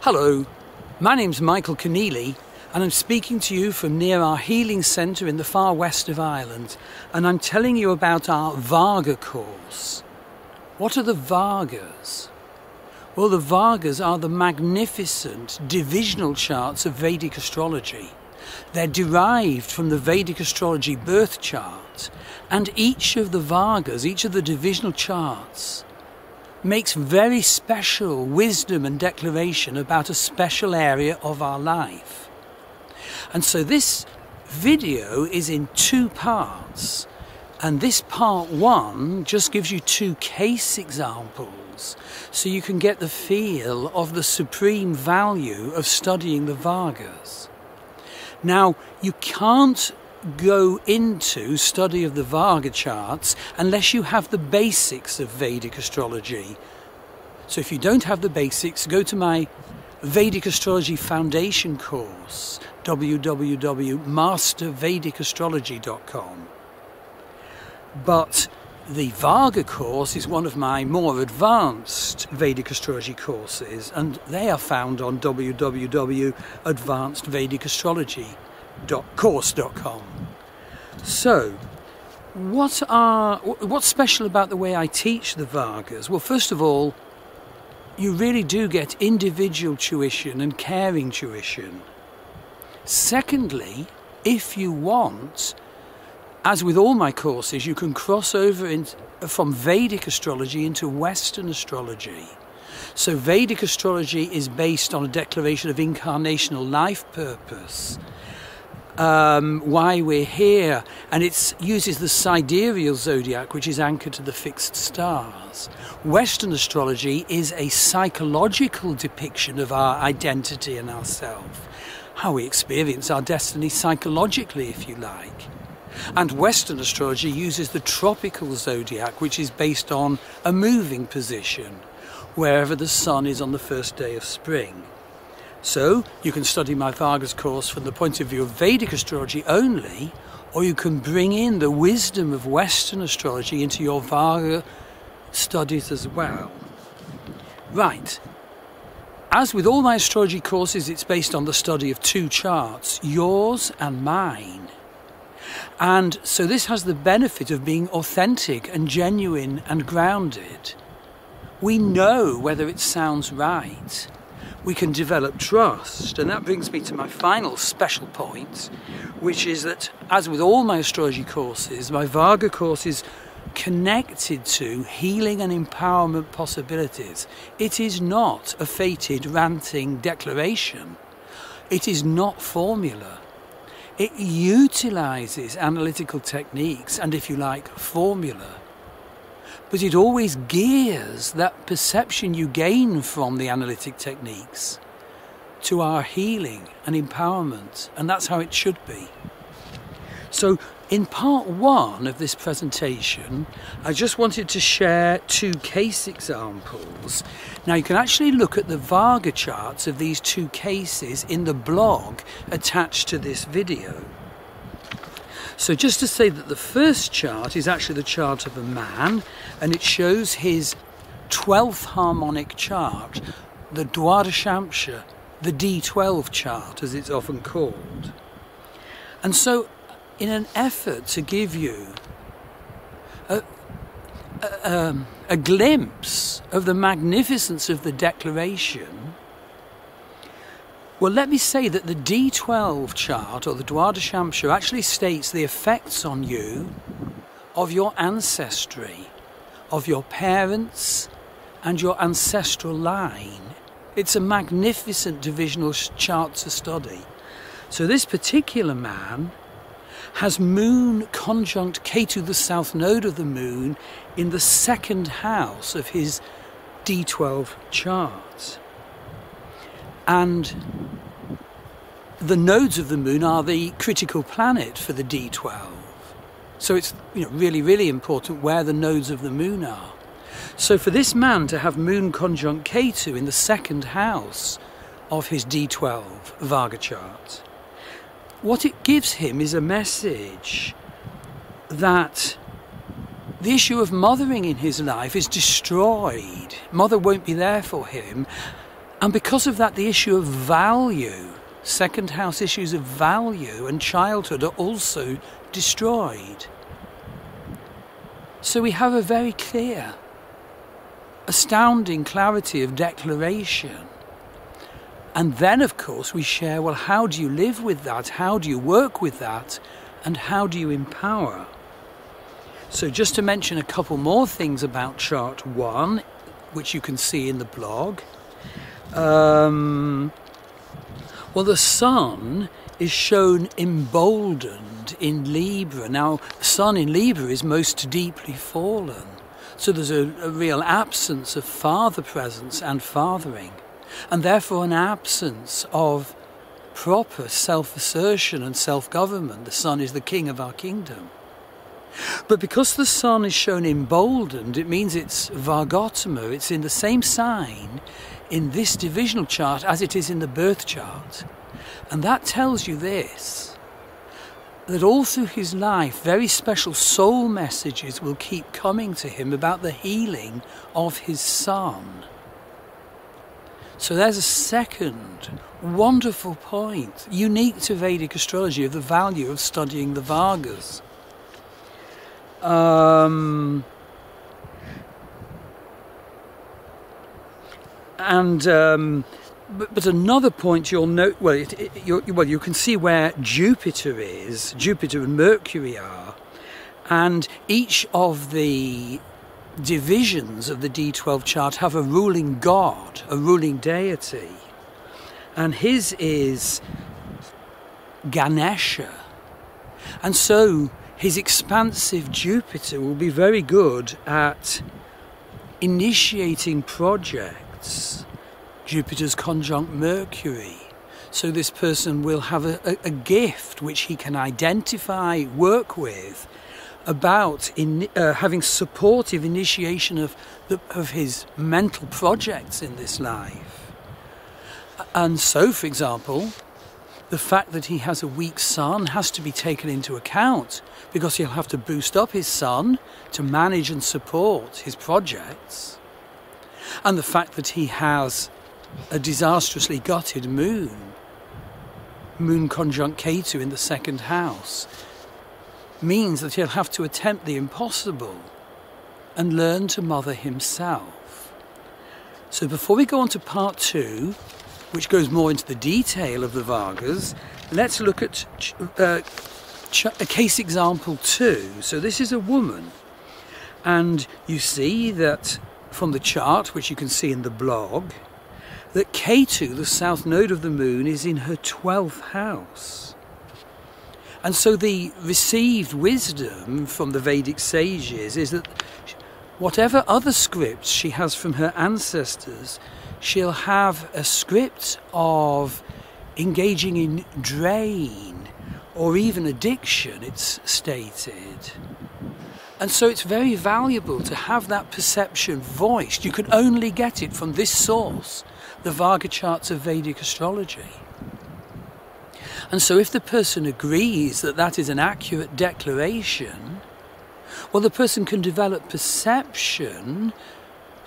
Hello, my name's Michael Conneely and I'm speaking to you from near our healing centre in the far west of Ireland, and I'm telling you about our Varga course. What are the Vargas? Well, the Vargas are the magnificent divisional charts of Vedic astrology. They're derived from the Vedic astrology birth chart, and each of the Vargas, each of the divisional charts, makes very special wisdom and declaration about a special area of our life. And so this video is in two parts, and this part one just gives you two case examples so you can get the feel of the supreme value of studying the Vargas. Now, you can't go into study of the Varga charts unless you have the basics of Vedic astrology. So if you don't have the basics, go to my Vedic Astrology Foundation course, www.mastervedicastrology.com. But the Varga course is one of my more advanced Vedic astrology courses, and they are found on www.advancedvedicastrology.course.com. So, what's special about the way I teach the Vargas? Well, first of all, you really do get individual tuition and caring tuition. Secondly, if you want, as with all my courses, you can cross over from Vedic astrology into Western astrology. So Vedic astrology is based on a declaration of incarnational life purpose, why we're here, and it uses the sidereal zodiac, which is anchored to the fixed stars. Western astrology is a psychological depiction of our identity and ourself, how we experience our destiny psychologically, if you like. And Western astrology uses the tropical zodiac, which is based on a moving position, wherever the sun is on the first day of spring. So you can study my Vargas course from the point of view of Vedic astrology only, or you can bring in the wisdom of Western astrology into your Varga studies as well. Right. As with all my astrology courses, it's based on the study of two charts, yours and mine. And so this has the benefit of being authentic and genuine and grounded. We know whether it sounds right. We can develop trust, and that brings me to my final special point, which is that, as with all my astrology courses, my Varga course is connected to healing and empowerment possibilities. It is not a fated, ranting declaration. It is not formula. It utilizes analytical techniques and, if you like, formula. But it always gears that perception you gain from the analytic techniques to our healing and empowerment, and that's how it should be. So in part one of this presentation, I just wanted to share two case examples. Now you can actually look at the Varga charts of these two cases in the blog attached to this video. So just to say that the first chart is actually the chart of a man, and it shows his 12th harmonic chart, the Dwadashamsha, the D12 chart as it's often called. And so in an effort to give you a glimpse of the magnificence of the declaration, well, let me say that the D12 chart, or the Dwadashamsha, actually states the effects on you of your ancestry, of your parents and your ancestral line. It's a magnificent divisional chart to study. So this particular man has moon conjunct Ketu, the south node of the moon, in the second house of his D12 chart. And the nodes of the moon are the critical planet for the D12. So it's really, really important where the nodes of the moon are. So for this man to have moon conjunct Ketu in the second house of his D12 Varga chart, what it gives him is a message that the issue of mothering in his life is destroyed. Mother won't be there for him. And because of that, the issue of value, second house issues of value and childhood are also destroyed. So we have a very clear, astounding clarity of declaration. And then, of course, we share, well, how do you live with that? How do you work with that? And how do you empower? So just to mention a couple more things about chart 1, which you can see in the blog. Well, the sun is shown emboldened in Libra. Now, the sun in Libra is most deeply fallen. So there's a real absence of father presence and fathering, and therefore an absence of proper self-assertion and self-government. The sun is the king of our kingdom. But because the sun is shown emboldened, it means it's Vargotama, it's in the same sign in this divisional chart as it is in the birth chart. And that tells you this, that all through his life, very special soul messages will keep coming to him about the healing of his son. So there's a second wonderful point, unique to Vedic astrology, of the value of studying the Vargas. But another point you'll note, you can see where Jupiter is, Jupiter and Mercury are, and each of the divisions of the D12 chart have a ruling god, a ruling deity, and his is Ganesha. And so his expansive Jupiter will be very good at initiating projects. Jupiter's conjunct Mercury. So this person will have a gift which he can identify, work with, about having supportive initiation of his mental projects in this life. And so, for example, the fact that he has a weak sun has to be taken into account, because he'll have to boost up his sun to manage and support his projects. And the fact that he has a disastrously gutted moon conjunct Ketu in the second house, means that he'll have to attempt the impossible and learn to mother himself. So before we go on to part 2, which goes more into the detail of the Vargas, let's look at a case example 2. So this is a woman, and you see that from the chart, which you can see in the blog, that Ketu, the south node of the moon, is in her 12th house. And so the received wisdom from the Vedic sages is that whatever other scripts she has from her ancestors, she'll have a script of engaging in drain or even addiction, it's stated. And so it's very valuable to have that perception voiced. You can only get it from this source, the Varga charts of Vedic astrology. And so if the person agrees that that is an accurate declaration, well, the person can develop perception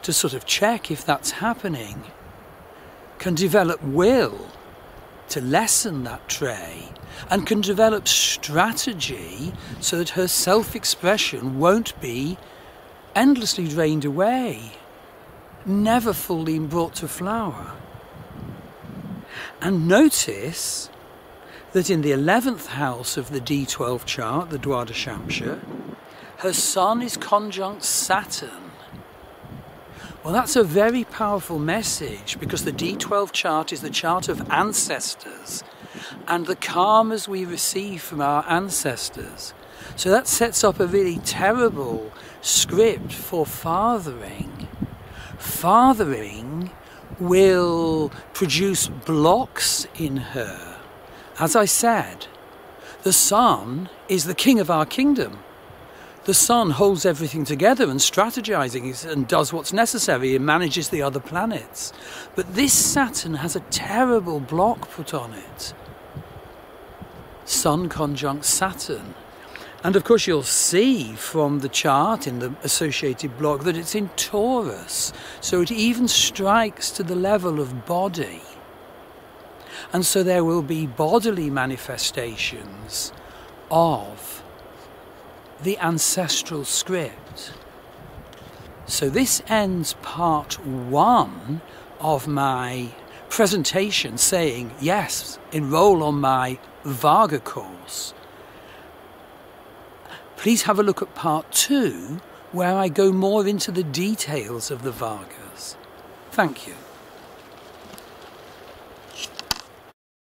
to sort of check if that's happening, can develop will to lessen that trait, and can develop strategy so that her self-expression won't be endlessly drained away, never fully brought to flower. And notice that in the 11th house of the D12 chart, the Dwadashamsha, her sun is conjunct Saturn. Well, that's a very powerful message, because the D12 chart is the chart of ancestors and the karmas we receive from our ancestors. So that sets up a really terrible script for fathering. Fathering will produce blocks in her. As I said, the sun is the king of our kingdom. The sun holds everything together and strategizes and does what's necessary and manages the other planets. But this Saturn has a terrible block put on it. Sun conjunct Saturn. And of course you'll see from the chart in the associated block that it's in Taurus, so it even strikes to the level of body. And so there will be bodily manifestations of the ancestral script. So this ends part 1 of my presentation saying, yes, enroll on my Vargas course. Please have a look at part 2, where I go more into the details of the Vargas. Thank you.